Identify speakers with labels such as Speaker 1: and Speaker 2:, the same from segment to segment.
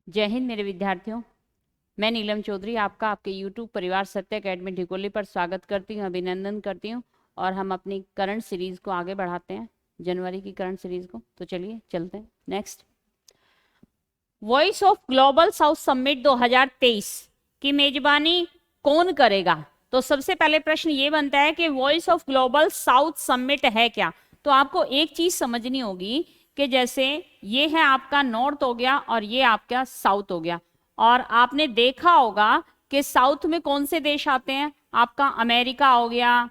Speaker 1: जय हिंद मेरे विद्यार्थियों, मैं नीलम चौधरी आपका आपके YouTube परिवार सत्य अकेडमी ढिकोली पर स्वागत करती हूँ, अभिनंदन करती हूँ। और हम अपनी करंट सीरीज को आगे बढ़ाते हैं, जनवरी की करंट सीरीज को। तो चलिए चलते हैं next. Voice of global south summit 2023 की मेजबानी कौन करेगा? तो सबसे पहले प्रश्न ये बनता है कि voice of global south summit है क्या। तो आपको एक चीज समझनी होगी कि जैसे ये है आपका नॉर्थ हो गया और ये आपका साउथ हो गया, और आपने देखा होगा कि साउथ में कौन से देश आते हैं, आपका अमेरिका हो गया,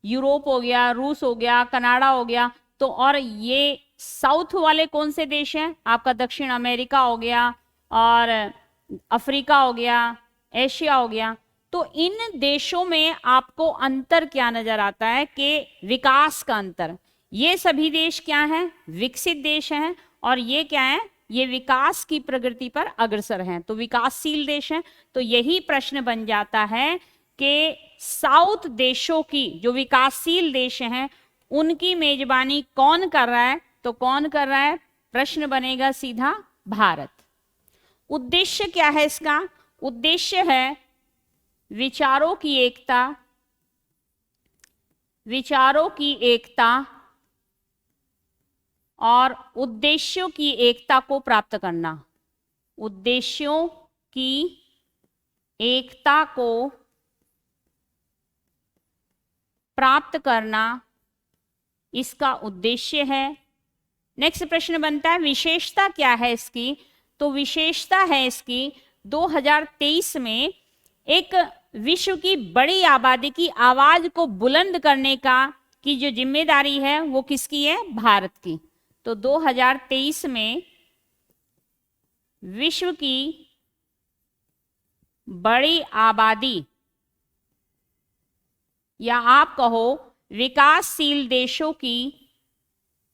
Speaker 1: यूरोप हो गया, रूस हो गया, कनाडा हो गया। तो और ये साउथ वाले कौन से देश हैं, आपका दक्षिण अमेरिका हो गया और अफ्रीका हो गया, एशिया हो गया। तो इन देशों में आपको अंतर क्या नजर आता है कि विकास का अंतर। ये सभी देश क्या हैं, विकसित देश हैं, और ये क्या है, ये विकास की प्रगति पर अग्रसर हैं, तो विकासशील देश हैं। तो यही प्रश्न बन जाता है कि साउथ देशों की, जो विकासशील देश हैं, उनकी मेजबानी कौन कर रहा है। तो कौन कर रहा है, प्रश्न बनेगा सीधा भारत। उद्देश्य क्या है इसका? उद्देश्य है विचारों की एकता, विचारों की एकता और उद्देश्यों की एकता को प्राप्त करना। उद्देश्यों की एकता को प्राप्त करना इसका उद्देश्य है। नेक्स्ट प्रश्न बनता है विशेषता क्या है इसकी। तो विशेषता है इसकी 2023 में एक विश्व की बड़ी आबादी की आवाज को बुलंद करने का की जो जिम्मेदारी है वो किसकी है, भारत की। तो 2023 में विश्व की बड़ी आबादी, या आप कहो विकासशील देशों की,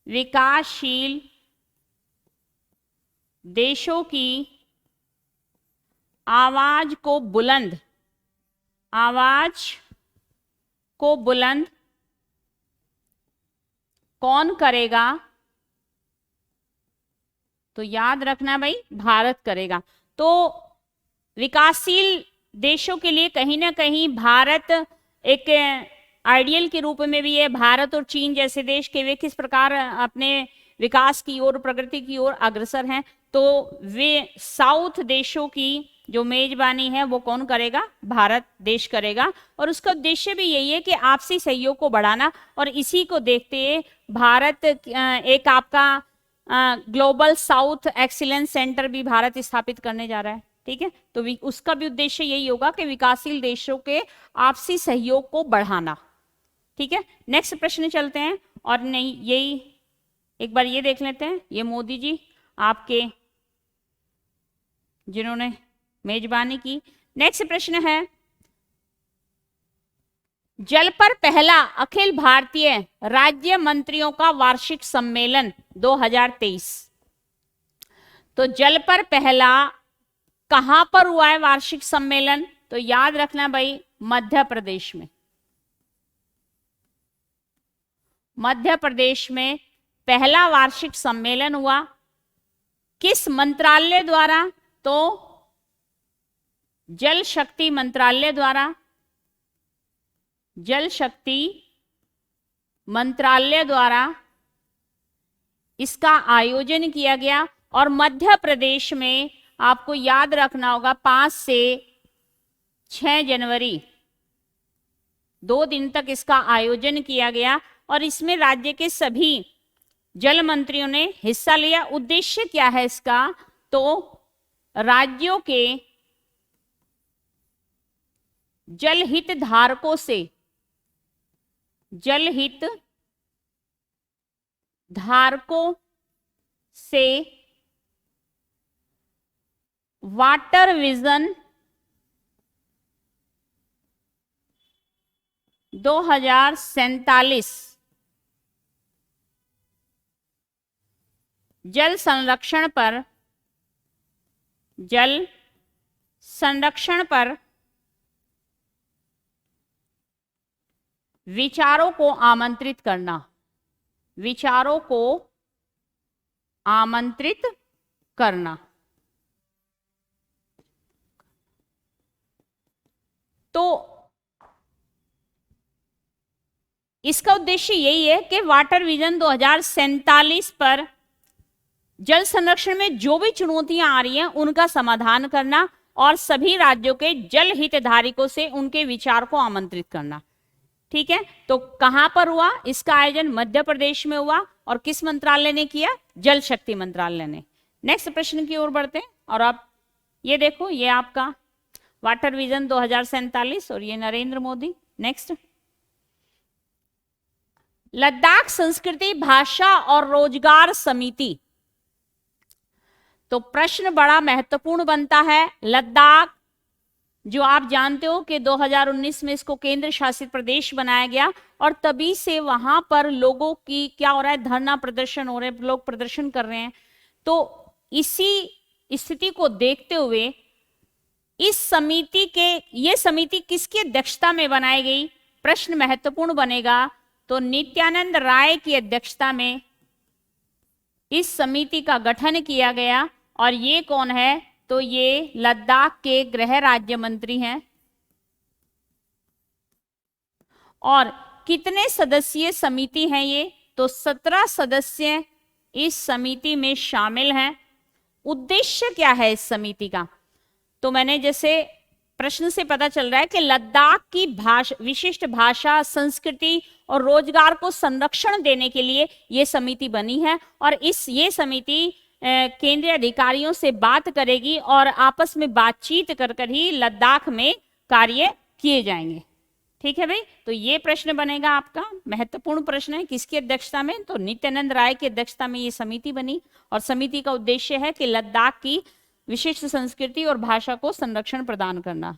Speaker 1: विकासशील देशों की आवाज को बुलंद, आवाज को बुलंद कौन करेगा? तो याद रखना भाई, भारत करेगा। तो विकासशील देशों के लिए कहीं ना कहीं भारत एक आइडियल के रूप में भी है। भारत और चीन जैसे देश के वे किस प्रकार अपने विकास की ओर, प्रगति की ओर अग्रसर हैं। तो वे साउथ देशों की जो मेजबानी है वो कौन करेगा, भारत देश करेगा। और उसका उद्देश्य भी यही है कि आपसी सहयोग को बढ़ाना, और इसी को देखते हुए भारत एक आपका ग्लोबल साउथ एक्सीलेंस सेंटर भी भारत स्थापित करने जा रहा है। ठीक है, तो उसका भी उद्देश्य यही होगा कि विकासशील देशों के आपसी सहयोग को बढ़ाना। ठीक है, नेक्स्ट प्रश्न चलते हैं। और नहीं, यही एक बार ये देख लेते हैं, ये मोदी जी आपके जिन्होंने मेजबानी की। नेक्स्ट प्रश्न है जल पर पहला अखिल भारतीय राज्य मंत्रियों का वार्षिक सम्मेलन 2023। तो जल पर पहला कहां पर हुआ है वार्षिक सम्मेलन? तो याद रखना भाई, मध्य प्रदेश में। मध्य प्रदेश में पहला वार्षिक सम्मेलन हुआ। किस मंत्रालय द्वारा? तो जल शक्ति मंत्रालय द्वारा, जल शक्ति मंत्रालय द्वारा इसका आयोजन किया गया। और मध्य प्रदेश में आपको याद रखना होगा 5 से 6 जनवरी 2 दिन तक इसका आयोजन किया गया, और इसमें राज्य के सभी जल मंत्रियों ने हिस्सा लिया। उद्देश्य क्या है इसका? तो राज्यों के जलहित धारकों से, जलहित धारकों से वाटर विजन 2047 जल संरक्षण पर, जल संरक्षण पर विचारों को आमंत्रित करना, विचारों को आमंत्रित करना। तो इसका उद्देश्य यही है कि वाटर विजन 2047 पर जल संरक्षण में जो भी चुनौतियां आ रही हैं उनका समाधान करना और सभी राज्यों के जल हितधारकों से उनके विचार को आमंत्रित करना। ठीक है, तो कहां पर हुआ इसका आयोजन? मध्य प्रदेश में हुआ। और किस मंत्रालय ने किया? जल शक्ति मंत्रालय ने। नेक्स्ट प्रश्न की ओर बढ़ते हैं। और आप ये देखो, ये आपका वाटर विजन 2047 और ये नरेंद्र मोदी। नेक्स्ट, लद्दाख संस्कृति भाषा और रोजगार समिति। तो प्रश्न बड़ा महत्वपूर्ण बनता है। लद्दाख जो आप जानते हो कि 2019 में इसको केंद्र शासित प्रदेश बनाया गया और तभी से वहां पर लोगों की क्या हो रहा है, धरना प्रदर्शन हो रहे हैं, लोग प्रदर्शन कर रहे हैं। तो इसी स्थिति को देखते हुए इस समिति के, ये समिति किसकी अध्यक्षता में बनाई गई? प्रश्न महत्वपूर्ण बनेगा। तो नित्यानंद राय की अध्यक्षता में इस समिति का गठन किया गया। और ये कौन है? तो ये लद्दाख के गृह राज्य मंत्री हैं। और कितने सदस्यीय समिति है ये? तो 17 सदस्य इस समिति में शामिल हैं। उद्देश्य क्या है इस समिति का? तो मैंने जैसे प्रश्न से पता चल रहा है कि लद्दाख की विशिष्ट भाषा, संस्कृति और रोजगार को संरक्षण देने के लिए ये समिति बनी है। और ये समिति केंद्रीय अधिकारियों से बात करेगी और आपस में बातचीत कर ही लद्दाख में कार्य किए जाएंगे। ठीक है भाई, तो ये प्रश्न बनेगा आपका, महत्वपूर्ण प्रश्न है। किसकी अध्यक्षता में? तो नित्यानंद राय की अध्यक्षता में ये समिति बनी। और समिति का उद्देश्य है कि लद्दाख की विशिष्ट संस्कृति और भाषा को संरक्षण प्रदान करना।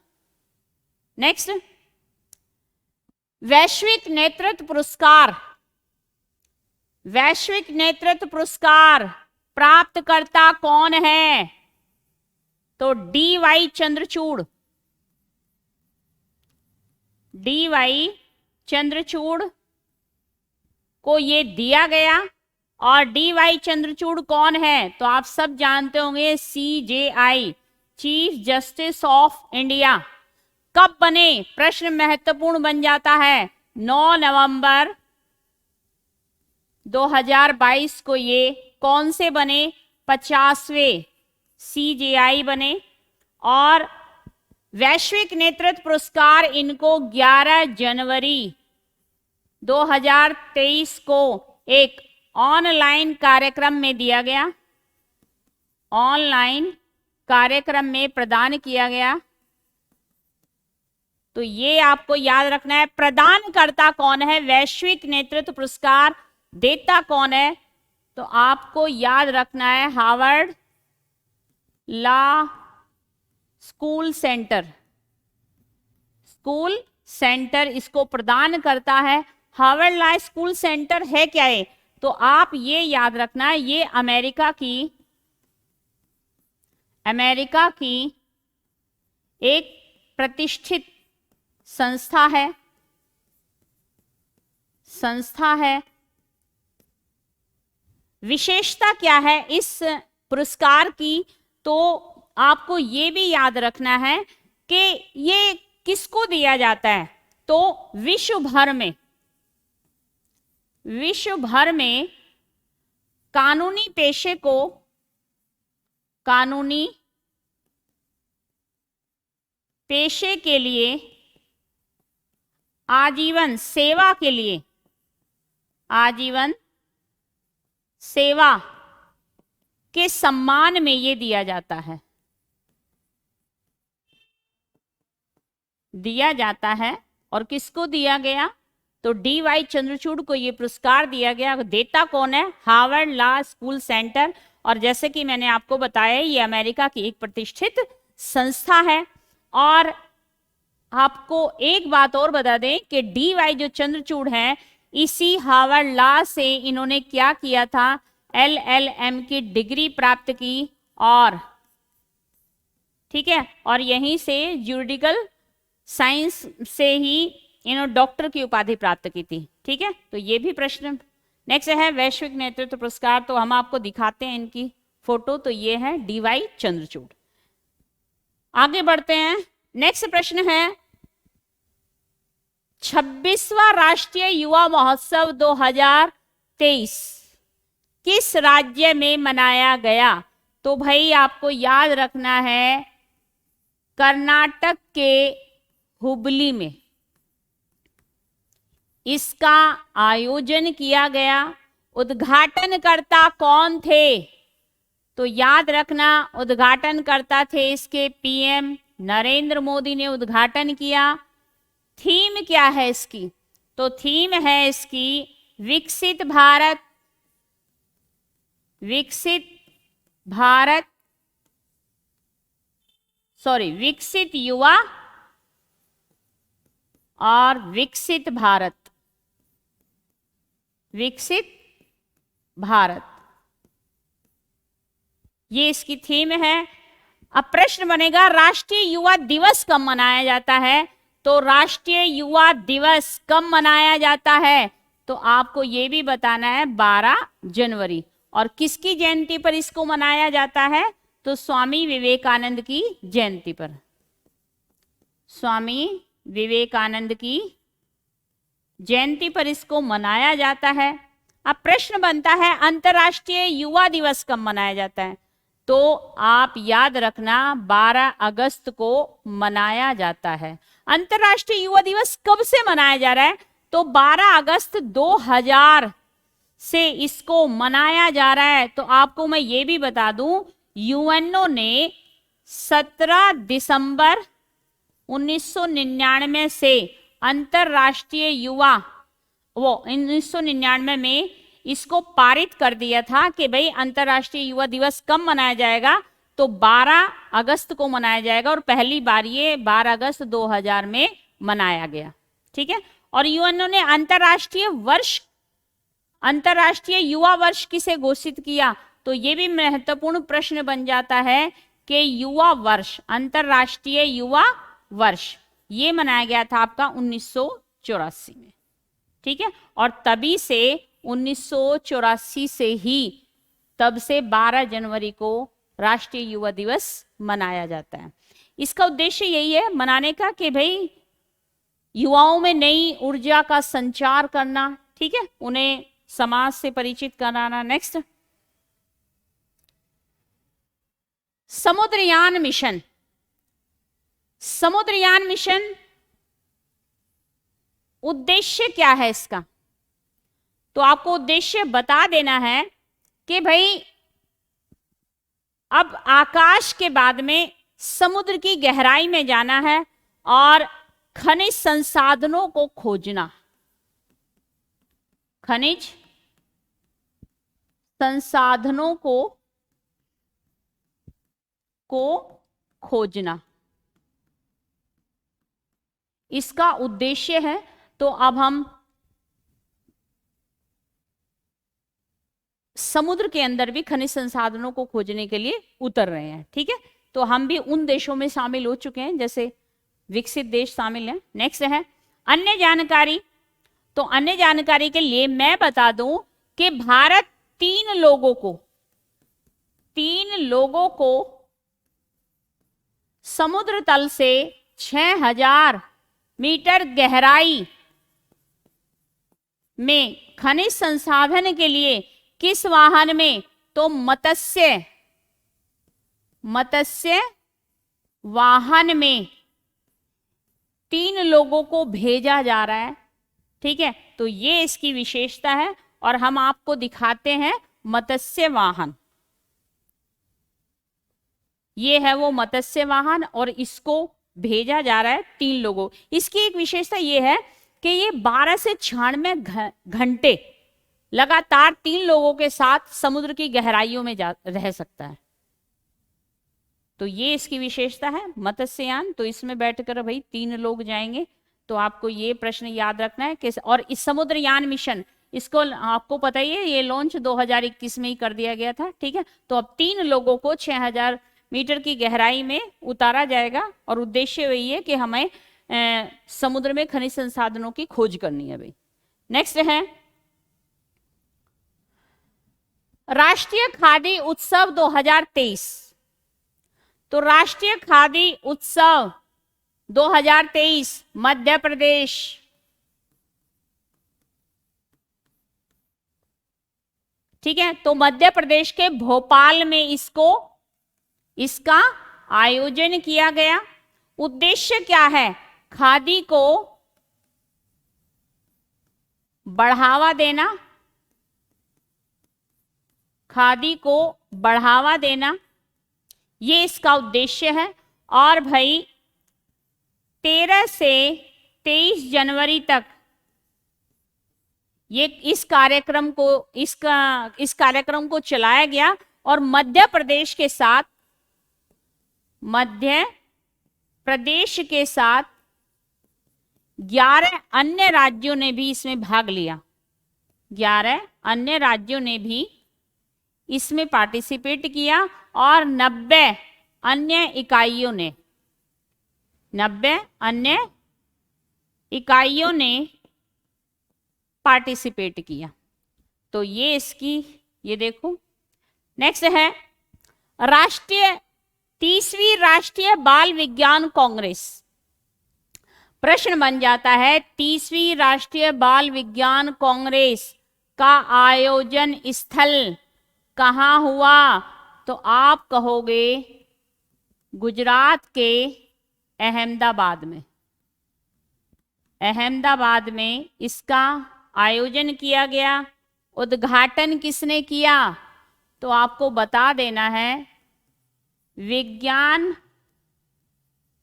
Speaker 1: नेक्स्ट, वैश्विक नेतृत्व पुरस्कार। वैश्विक नेतृत्व पुरस्कार प्राप्तकर्ता कौन है? तो DY चंद्रचूड़। DY चंद्रचूड़ को ये दिया गया। और DY चंद्रचूड़ कौन है? तो आप सब जानते होंगे, CJI, chief justice of India. कब बने? प्रश्न महत्वपूर्ण बन जाता है। 9 नवंबर 2022 को ये कौन से बने? 50वें CJI बने। और वैश्विक नेतृत्व पुरस्कार इनको 11 जनवरी 2023 को एक ऑनलाइन कार्यक्रम में दिया गया। ऑनलाइन कार्यक्रम में प्रदान किया गया। तो ये आपको याद रखना है, प्रदानकर्ता कौन है, वैश्विक नेतृत्व पुरस्कार देता कौन है? तो आपको याद रखना है Harvard law school centre. School centre इसको प्रदान करता है। हार्वर्ड लॉ स्कूल सेंटर है क्या है? तो आप ये याद रखना है, ये अमेरिका की एक प्रतिष्ठित संस्था है। विशेषता क्या है इस पुरस्कार की? तो आपको ये भी याद रखना है कि ये किसको दिया जाता है? तो विश्व भर में कानूनी पेशे के लिए, आजीवन सेवा के सम्मान में ये दिया जाता है। और किसको दिया गया? तो DY चंद्रचूड़ को ये पुरस्कार दिया गया। देता कौन है? Harvard law school centre. और जैसे कि मैंने आपको बताया, ये अमेरिका की एक प्रतिष्ठित संस्था है। और आपको एक बात और बता दें कि DY जो चंद्रचूड़ है, इसी हार्वर्ड लॉ से इन्होंने क्या किया था? LLM की डिग्री प्राप्त की। और ठीक है, और यहीं से जुरिडिकल साइंस से ही इन्होंने डॉक्टर की उपाधि प्राप्त की थी। ठीक है, तो ये भी प्रश्न। नेक्स्ट है वैश्विक नेतृत्व पुरस्कार, तो हम आपको दिखाते हैं इनकी फोटो, तो ये है डीवाई चंद्रचूड़। आगे बढ़ते हैं, नेक्स्ट प्रश्न है 26वां राष्ट्रीय युवा महोत्सव 2023 किस राज्य में मनाया गया? तो भाई आपको याद रखना है कर्नाटक के हुबली में इसका आयोजन किया गया। उद्घाटनकर्ता कौन थे? तो याद रखना उद्घाटनकर्ता थे इसके पीएम नरेंद्र मोदी ने उद्घाटन किया। थीम क्या है इसकी? तो थीम है इसकी विकसित भारत, विकसित भारत, विकसित युवा और विकसित भारत, विकसित भारत, ये इसकी थीम है। अब प्रश्न बनेगा राष्ट्रीय युवा दिवस कब मनाया जाता है? तो राष्ट्रीय युवा दिवस कब मनाया जाता है? तो आपको ये भी बताना है 12 जनवरी। और किसकी जयंती पर इसको मनाया जाता है? तो स्वामी विवेकानंद की जयंती पर, स्वामी विवेकानंद की जयंती पर इसको मनाया जाता है। अब प्रश्न बनता है अंतर्राष्ट्रीय युवा दिवस कब मनाया जाता है? तो आप याद रखना 12 अगस्त को मनाया जाता है। अंतर्राष्ट्रीय युवा दिवस कब से मनाया जा रहा है? तो 12 अगस्त 2000 से इसको मनाया जा रहा है। तो आपको मैं ये भी बता दूं यूएनओ ने 17 दिसंबर 1999 से अंतर्राष्ट्रीय युवा 1999 में इसको पारित कर दिया था कि भाई अंतर्राष्ट्रीय युवा दिवस कब मनाया जाएगा? तो 12 अगस्त को मनाया जाएगा और पहली बार ये 12 अगस्त 2000 में मनाया गया। ठीक है, और यूएनओ ने अंतर्राष्ट्रीय युवा वर्ष किसे घोषित किया? तो ये भी महत्वपूर्ण प्रश्न बन जाता है कि युवा वर्ष, अंतर्राष्ट्रीय युवा वर्ष ये मनाया गया था आपका 1984 में। ठीक है, और तभी से 1984 से ही तब से 12 जनवरी को राष्ट्रीय युवा दिवस मनाया जाता है। इसका उद्देश्य यही है मनाने का कि भाई युवाओं में नई ऊर्जा का संचार करना, ठीक है, उन्हें समाज से परिचित कराना। Next, Samudrayaan mission. Samudrayaan mission उद्देश्य क्या है इसका? तो आपको उद्देश्य बता देना है कि भाई अब आकाश के बाद में समुद्र की गहराई में जाना है और खनिज संसाधनों को खोजना, खनिज संसाधनों को खोजना, इसका उद्देश्य है। तो अब हम समुद्र के अंदर भी खनिज संसाधनों को खोजने के लिए उतर रहे हैं। ठीक है, तो हम भी उन देशों में शामिल हो चुके हैं जैसे विकसित देश शामिल हैं। नेक्स्ट है अन्य जानकारी। तो अन्य जानकारी के लिए मैं बता दूं कि भारत 3 लोगों को समुद्र तल से 6000 मीटर गहराई में खनिज संसाधन के लिए किस वाहन में? तो मत्स्य वाहन में 3 लोगों को भेजा जा रहा है। ठीक है, तो ये इसकी विशेषता है और हम आपको दिखाते हैं मत्स्य वाहन। ये है वो मत्स्य वाहन और इसको भेजा जा रहा है 3 लोगों। इसकी एक विशेषता ये है कि ये 12 से 96 घंटे लगातार 3 लोगों के साथ समुद्र की गहराइयों में रह सकता है। तो ये इसकी विशेषता है मत्स्ययान। तो इसमें बैठकर भाई 3 लोग जाएंगे। तो आपको ये प्रश्न याद रखना है कि और इस समुद्रयान मिशन इसको आपको पता ही है ये लॉन्च 2021 में ही कर दिया गया था। ठीक है, तो अब 3 लोगों को 6000 मीटर की गहराई में उतारा जाएगा और उद्देश्य वही है कि हमें समुद्र में खनिज संसाधनों की खोज करनी है भाई। नेक्स्ट है राष्ट्रीय खादी उत्सव 2023। तो राष्ट्रीय खादी उत्सव 2023 मध्य प्रदेश, ठीक है। तो मध्य प्रदेश के भोपाल में इसका आयोजन किया गया। उद्देश्य क्या है? खादी को बढ़ावा देना, खादी को बढ़ावा देना, ये इसका उद्देश्य है। और भाई 13 से 23 जनवरी तक ये इस कार्यक्रम को चलाया गया। और मध्य प्रदेश के साथ 11 अन्य राज्यों ने भी इसमें भाग लिया। 11 अन्य राज्यों ने भी इसमें पार्टिसिपेट किया और 90 अन्य इकाइयों ने पार्टिसिपेट किया। तो ये ये देखो। नेक्स्ट है 30वीं राष्ट्रीय बाल विज्ञान कांग्रेस। प्रश्न बन जाता है 30वीं राष्ट्रीय बाल विज्ञान कांग्रेस का आयोजन स्थल कहाँ हुआ? तो आप कहोगे गुजरात के अहमदाबाद में इसका आयोजन किया गया। उद्घाटन किसने किया? तो आपको बता देना है विज्ञान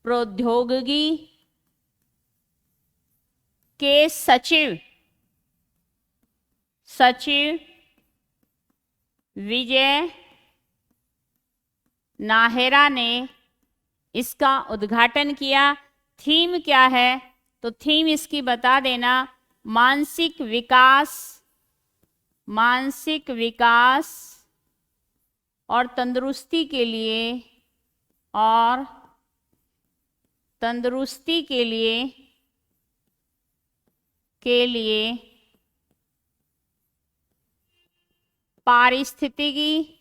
Speaker 1: प्रौद्योगिकी के सचिव विजय नाहेरा ने इसका उद्घाटन किया। थीम क्या है? तो थीम इसकी बता देना मानसिक विकास और तंदुरुस्ती के लिए पारिस्थितिकी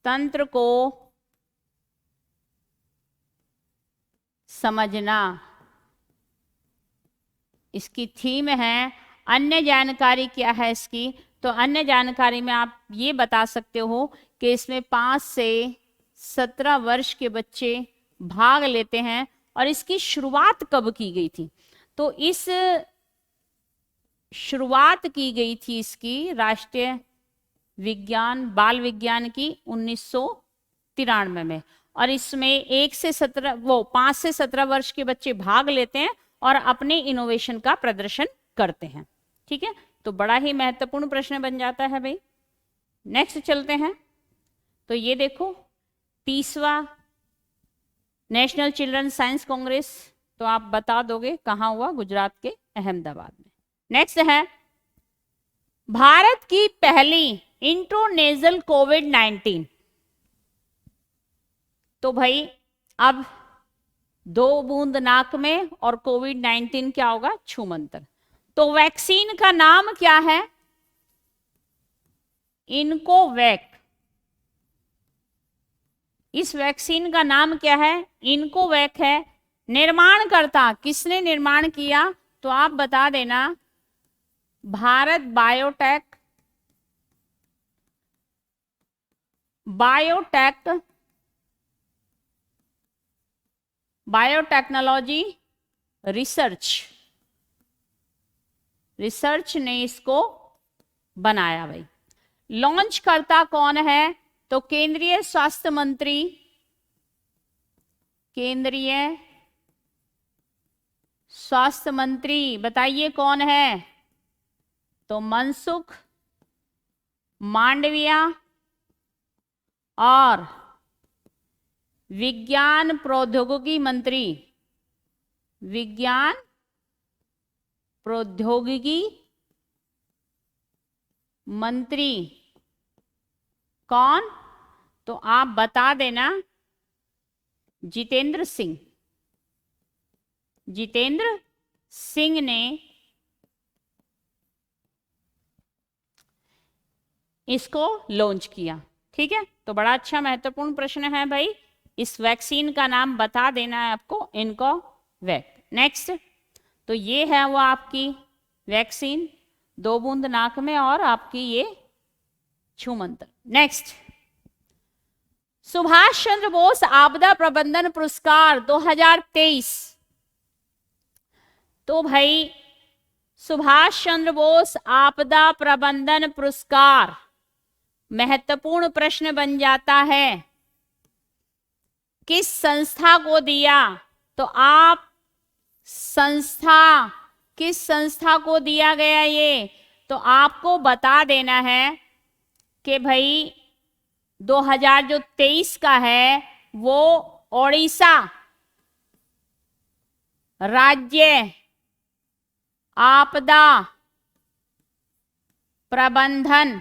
Speaker 1: तंत्र को समझना, इसकी थीम है। अन्य जानकारी क्या है इसकी? तो अन्य जानकारी में आप ये बता सकते हो कि इसमें 5 से 17 वर्ष के बच्चे भाग लेते हैं। और इसकी शुरुआत कब की गई थी? तो शुरुआत की गई थी इसकी राष्ट्रीय बाल विज्ञान की 1993 में। और इसमें 5 से 17 वर्ष के बच्चे भाग लेते हैं और अपने इनोवेशन का प्रदर्शन करते हैं। ठीक है, तो बड़ा ही महत्वपूर्ण प्रश्न बन जाता है भाई। नेक्स्ट चलते हैं। तो ये देखो 30वां नेशनल चिल्ड्रन साइंस कांग्रेस, तो आप बता दोगे कहाँ हुआ? गुजरात के अहमदाबाद में। नेक्स्ट है भारत की पहली इंट्रोनेजल कोविड-19। तो भाई अब 2 बूंद नाक में और कोविड-19 क्या होगा? छूमंतर। तो वैक्सीन का नाम क्या है? इनकोवैक। इस वैक्सीन का नाम क्या है? इनकोवैक है। निर्माणकर्ता किसने निर्माण किया? तो आप बता देना भारत बायोटेक्नोलॉजी रिसर्च ने इसको बनाया भाई। लॉन्च करता कौन है? तो केंद्रीय स्वास्थ्य मंत्री बताइए कौन है? तो मनसुख मांडविया। और विज्ञान प्रौद्योगिकी मंत्री कौन? तो आप बता देना जितेंद्र सिंह, जितेंद्र सिंह ने इसको लॉन्च किया। ठीक है, तो बड़ा अच्छा महत्वपूर्ण प्रश्न है भाई। इस वैक्सीन का नाम बता देना है आपको, इनको वैक। नेक्स्ट, तो ये है वो आपकी वैक्सीन, 2 बूंद नाक में और आपकी ये छूमंतर। नेक्स्ट, सुभाष चंद्र बोस आपदा प्रबंधन पुरस्कार 2023। तो भाई सुभाष चंद्र बोस आपदा प्रबंधन पुरस्कार, महत्वपूर्ण प्रश्न बन जाता है, किस संस्था को दिया? तो आप संस्था, किस संस्था को दिया गया ये, तो आपको बता देना है कि भाई 2023 का है वो ओडिशा राज्य आपदा प्रबंधन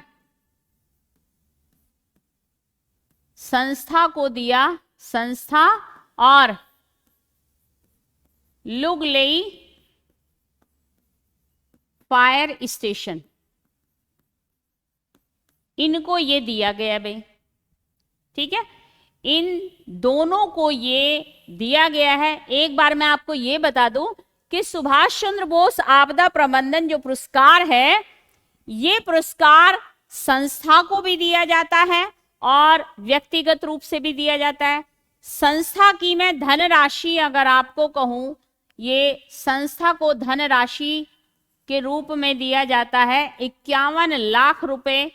Speaker 1: संस्था को दिया, संस्था, और लुगलेई फायर स्टेशन, इनको ये दिया गया भाई। ठीक है, इन दोनों को ये दिया गया है। एक बार मैं आपको ये बता दूं कि सुभाष चंद्र बोस आपदा प्रबंधन जो पुरस्कार है, ये पुरस्कार संस्था को भी दिया जाता है और व्यक्तिगत रूप से भी दिया जाता है। संस्था की मैं धनराशि अगर आपको कहूं, ये संस्था को धनराशि के रूप में दिया जाता है 51 लाख रुपए,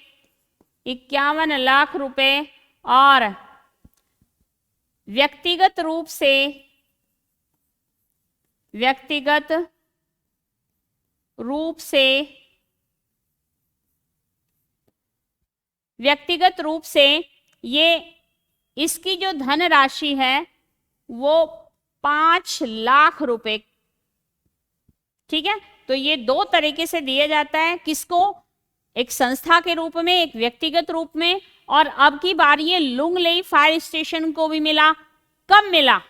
Speaker 1: 51 लाख रुपए, और व्यक्तिगत रूप से, व्यक्तिगत रूप से, व्यक्तिगत रूप से ये इसकी जो धनराशि है वो 5 लाख रुपए। ठीक है, तो ये 2 तरीके से दिया जाता है, किसको? एक संस्था के रूप में, एक व्यक्तिगत रूप में। और अब की बार ये लुंगलेई फायर स्टेशन को भी मिला। कब मिला?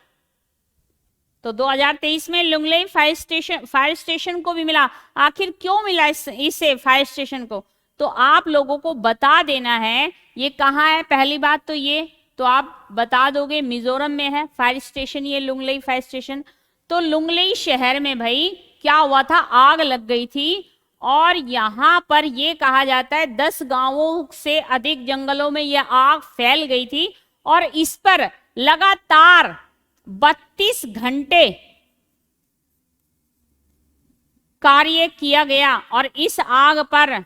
Speaker 1: तो 2023 में लुंगलेई फायर स्टेशन को भी मिला। आखिर क्यों मिला इसे फायर स्टेशन को? तो आप लोगों को बता देना है ये कहाँ है। पहली बात तो ये तो आप बता दोगे मिजोरम में है फायर स्टेशन, ये लुंगलेई फायर स्टेशन। तो लुंगलेई शहर में भाई क्या हुआ था, आग लग गई थी, और यहां पर ये कहा जाता है 10 गांवों से अधिक जंगलों में यह आग फैल गई थी, और इस पर लगातार 32 घंटे कार्य किया गया और इस आग पर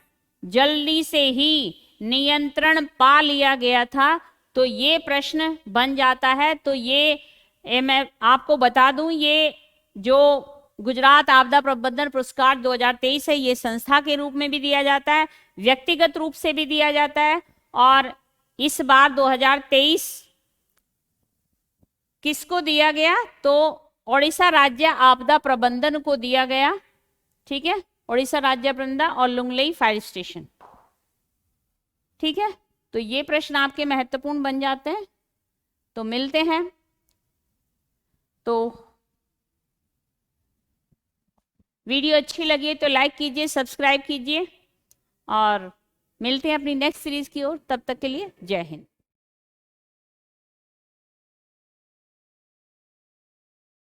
Speaker 1: जल्दी से ही नियंत्रण पा लिया गया था। तो ये प्रश्न बन जाता है। तो ये मैं आपको बता दूं, ये जो गुजरात आपदा प्रबंधन पुरस्कार 2023 है, ये संस्था के रूप में भी दिया जाता है, व्यक्तिगत रूप से भी दिया जाता है, और इस बार 2023 किसको दिया गया? तो ओडिशा राज्य आपदा प्रबंधन को दिया गया। ठीक है, ओडिशा राज्य प्रबंधन और लुंगलेई फायर स्टेशन। ठीक है, तो ये प्रश्न आपके महत्वपूर्ण बन जाते हैं। तो मिलते हैं। तो वीडियो अच्छी लगी तो लाइक कीजिए, सब्सक्राइब कीजिए, और मिलते हैं अपनी नेक्स्ट सीरीज की ओर। तब तक के लिए जय हिंद।